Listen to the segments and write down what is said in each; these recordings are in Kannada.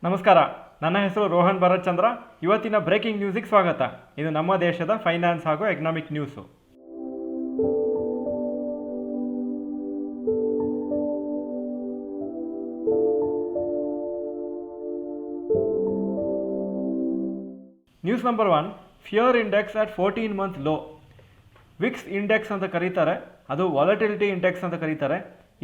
ನಮಸ್ಕಾರ. ನನ್ನ ಹೆಸರು ರೋಹನ್ ಭರತ್ ಚಂದ್ರ. ಇವತ್ತಿನ ಬ್ರೇಕಿಂಗ್ ನ್ಯೂಸಿಗೆ ಸ್ವಾಗತ. ಇದು ನಮ್ಮ ದೇಶದ ಫೈನಾನ್ಸ್ ಹಾಗೂ economic news. News number 1, fear index at 14 month low. Vicks index ಅಂತ ಕರೀತಾರೆ, ಅದು ವಾಲಟಿಲಿಟಿ ಇಂಡೆಕ್ಸ್ ಅಂತ ಕರೀತಾರೆ.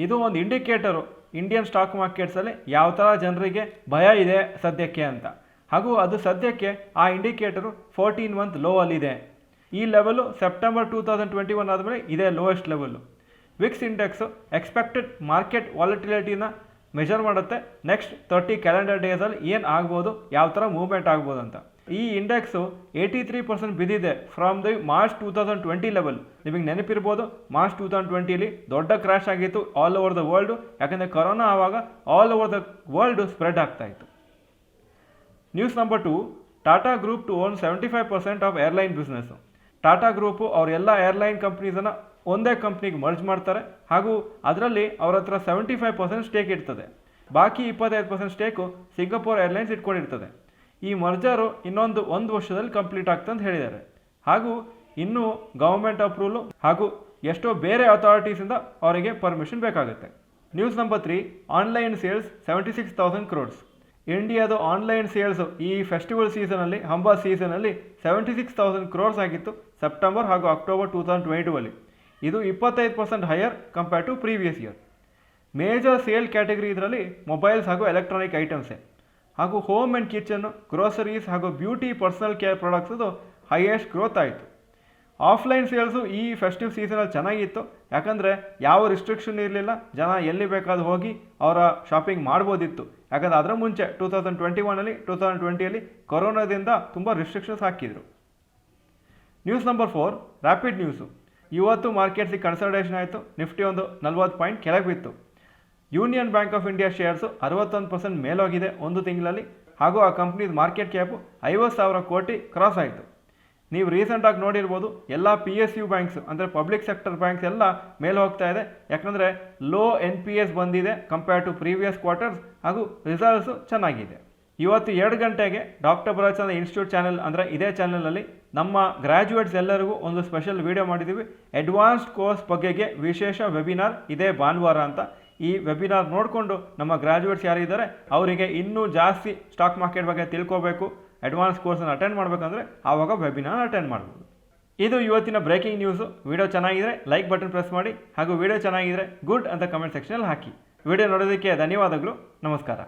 ಇದು ಒಂದು ಇಂಡಿಕೇಟರು ಇಂಡಿಯನ್ ಸ್ಟಾಕ್ ಮಾರ್ಕೆಟ್ಸಲ್ಲಿ ಯಾವ ಥರ ಜನರಿಗೆ ಭಯ ಇದೆ ಸದ್ಯಕ್ಕೆ ಅಂತ. ಹಾಗೂ ಅದು ಸದ್ಯಕ್ಕೆ ಆ ಇಂಡಿಕೇಟರು 14 ಮಂತ್ ಲೋ ಅಲ್ಲಿದೆ. ಈ ಲೆವೆಲು ಸೆಪ್ಟೆಂಬರ್ 2021 ಆದಮೇಲೆ ಇದೇ lowest level. VIX index expected market ವಾಲಟಿಲಿಟಿನ ಮೆಜರ್ ಮಾಡುತ್ತೆ. ನೆಕ್ಸ್ಟ್ 30 ಕ್ಯಾಲೆಂಡರ್ ಡೇಸಲ್ಲಿ ಏನು ಆಗ್ಬೋದು, ಯಾವ ಥರ ಮೂವ್ಮೆಂಟ್ ಆಗ್ಬೋದು ಅಂತ. ಈ ಇಂಡೆಕ್ಸು 83% ಬಿದ್ದಿದೆ ಫ್ರಮ್ ದಿ ಮಾರ್ಚ್ 2020 ಲೆವೆಲ್. ನಿಮಗೆ ನೆನಪಿರ್ಬೋದು, ಮಾರ್ಚ್ 2020ಲಿ ದೊಡ್ಡ ಕ್ರ್ಯಾಶ್ ಆಗಿತ್ತು ಆಲ್ ಓವರ್ ದ ವರ್ಲ್ಡು. ಯಾಕಂದರೆ ಕೊರೋನಾ ಆವಾಗ all over the world spread ಆಗ್ತಾ ಇತ್ತು. News number 2, Tata group to own 75% of airline business. Tata group ಅವ್ರ ಎಲ್ಲ ಏರ್ಲೈನ್ ಕಂಪ್ನೀಸನ್ನು ಒಂದೇ ಕಂಪ್ನಿಗೆ ಮರ್ಜ್ ಮಾಡ್ತಾರೆ. ಹಾಗೂ ಅದರಲ್ಲಿ ಅವ್ರ ಹತ್ರ 75% ಸ್ಟೇಕ್ ಇರ್ತದೆ. ಬಾಕಿ 25% ಸ್ಟೇಕು ಸಿಂಗಪೂರ್ ಏರ್ಲೈನ್ಸ್ ಇಟ್ಕೊಂಡಿರ್ತದೆ. ಈ ಮರ್ಜರು ಇನ್ನೊಂದು 1 ವರ್ಷದಲ್ಲಿ ಕಂಪ್ಲೀಟ್ ಆಗ್ತದೆ ಅಂತ ಹೇಳಿದ್ದಾರೆ. ಹಾಗೂ ಇನ್ನೂ ಗೌರ್ಮೆಂಟ್ ಅಪ್ರೂವಲು ಹಾಗೂ ಎಷ್ಟೋ ಬೇರೆ ಅಥಾರಿಟೀಸಿಂದ ಅವರಿಗೆ ಪರ್ಮಿಷನ್ ಬೇಕಾಗುತ್ತೆ. News number 3, online sales 76,000 crores. ಇಂಡಿಯಾದ ಆನ್ಲೈನ್ ಸೇಲ್ಸು ಈ ಫೆಸ್ಟಿವಲ್ ಸೀಸನಲ್ಲಿ, ಹಬ್ಬ ಸೀಸನಲ್ಲಿ 76,000 crores ಆಗಿತ್ತು ಸೆಪ್ಟೆಂಬರ್ ಹಾಗೂ ಅಕ್ಟೋಬರ್ 2022ಅಲ್ಲಿ. ಇದು 25% higher compare to previous year. Major sale category ಇದರಲ್ಲಿ ಮೊಬೈಲ್ಸ್ ಹಾಗೂ ಎಲೆಕ್ಟ್ರಾನಿಕ್ ಐಟಮ್ಸೇ. ಹಾಗೂ ಹೋಮ್ ಆ್ಯಂಡ್ ಕಿಚನ್ನು, ಗ್ರೋಸರೀಸ್ ಹಾಗೂ ಬ್ಯೂಟಿ ಪರ್ಸನಲ್ ಕೇರ್ ಪ್ರಾಡಕ್ಟ್ಸದು ಹೈಯೆಸ್ಟ್ ಗ್ರೋತ್ ಆಯಿತು. ಆಫ್ಲೈನ್ ಸೇಲ್ಸು ಈ ಫೆಸ್ಟಿವ್ ಸೀಸನಲ್ಲಿ ಚೆನ್ನಾಗಿತ್ತು. ಯಾಕಂದರೆ ಯಾವ ರಿಸ್ಟ್ರಿಕ್ಷನ್ ಇರಲಿಲ್ಲ, ಜನ ಎಲ್ಲಿ ಬೇಕಾದ್ರೂ ಹೋಗಿ ಅವರ ಶಾಪಿಂಗ್ ಮಾಡ್ಬೋದಿತ್ತು. ಯಾಕಂದರೆ ಅದರ ಮುಂಚೆ 2021ಅಲ್ಲಿ 2020ಯಲ್ಲಿ ಕೊರೋನಾದಿಂದ ತುಂಬ ರಿಸ್ಟ್ರಿಕ್ಷನ್ಸ್ ಹಾಕಿದರು. News number 4, rapid news. ಇವತ್ತು ಮಾರ್ಕೆಟ್ಸಿಗೆ ಕನ್ಸಲ್ಟೇಷನ್ ಆಯಿತು. ನಿಫ್ಟಿ ಒಂದು 40 ಪಾಯಿಂಟ್ ಕೆಳಗೆ ಬಿತ್ತು. Union bank of India shares 61% ಮೇಲೋಗಿದೆ ಒಂದು ತಿಂಗಳಲ್ಲಿ. ಹಾಗೂ ಆ ಕಂಪ್ನೀಸ್ ಮಾರ್ಕೆಟ್ ಕ್ಯಾಪು 50,000 ಕೋಟಿ ಕ್ರಾಸ್ ಆಯಿತು. ನೀವು ರೀಸೆಂಟಾಗಿ ನೋಡಿರ್ಬೋದು, ಎಲ್ಲ PSU ಬ್ಯಾಂಕ್ಸ್ ಅಂದರೆ ಪಬ್ಲಿಕ್ ಸೆಕ್ಟರ್ ಬ್ಯಾಂಕ್ಸ್ ಎಲ್ಲ ಮೇಲೆ ಹೋಗ್ತಾ ಇದೆ. ಯಾಕಂದರೆ ಲೋ NPS ಬಂದಿದೆ ಕಂಪೇರ್ ಟು ಪ್ರೀವಿಯಸ್ ಕ್ವಾರ್ಟರ್ಸ್. ಹಾಗೂ ರಿಸಲ್ಟ್ಸು ಚೆನ್ನಾಗಿದೆ. ಇವತ್ತು 2 ಗಂಟೆಗೆ ಡಾಕ್ಟರ್ ಭರತ್ ಚಂದ್ರ ಇನ್ಸ್ಟಿಟ್ಯೂಟ್ ಚಾನೆಲ್ ಅಂದರೆ ಇದೇ ಚಾನಲಲ್ಲಿ ನಮ್ಮ ಗ್ರ್ಯಾಜುಯೇಟ್ಸ್ ಎಲ್ಲರಿಗೂ ಒಂದು ಸ್ಪೆಷಲ್ ವಿಡಿಯೋ ಮಾಡಿದ್ದೀವಿ. ಅಡ್ವಾನ್ಸ್ಡ್ ಕೋರ್ಸ್ ಬಗ್ಗೆಗೆ ವಿಶೇಷ ವೆಬಿನಾರ್ ಇದೇ ಭಾನುವಾರ ಅಂತ. ಈ ವೆಬಿನಾರ್ ನೋಡಿಕೊಂಡು ನಮ್ಮ ಗ್ರ್ಯಾಜುಯೇಟ್ಸ್ ಯಾರಿದ್ದಾರೆ ಅವರಿಗೆ ಇನ್ನೂ ಜಾಸ್ತಿ ಸ್ಟಾಕ್ ಮಾರ್ಕೆಟ್ ಬಗ್ಗೆ ತಿಳ್ಕೋಬೇಕು, ಅಡ್ವಾನ್ಸ್ ಕೋರ್ಸನ್ನು ಅಟೆಂಡ್ ಮಾಡಬೇಕಂದ್ರೆ ಆವಾಗ ವೆಬಿನಾರ್ ಅಟೆಂಡ್ ಮಾಡ್ಬೋದು. ಇದು ಇವತ್ತಿನ ಬ್ರೇಕಿಂಗ್ ನ್ಯೂಸು. ವಿಡಿಯೋ ಚೆನ್ನಾಗಿದ್ರೆ ಲೈಕ್ ಬಟನ್ ಪ್ರೆಸ್ ಮಾಡಿ. ಹಾಗೂ ವಿಡಿಯೋ ಚೆನ್ನಾಗಿದ್ರೆ ಗುಡ್ ಅಂತ ಕಮೆಂಟ್ ಸೆಕ್ಷನಲ್ಲಿ ಹಾಕಿ. ವಿಡಿಯೋ ನೋಡೋದಕ್ಕೆ ಧನ್ಯವಾದಗಳು. ನಮಸ್ಕಾರ.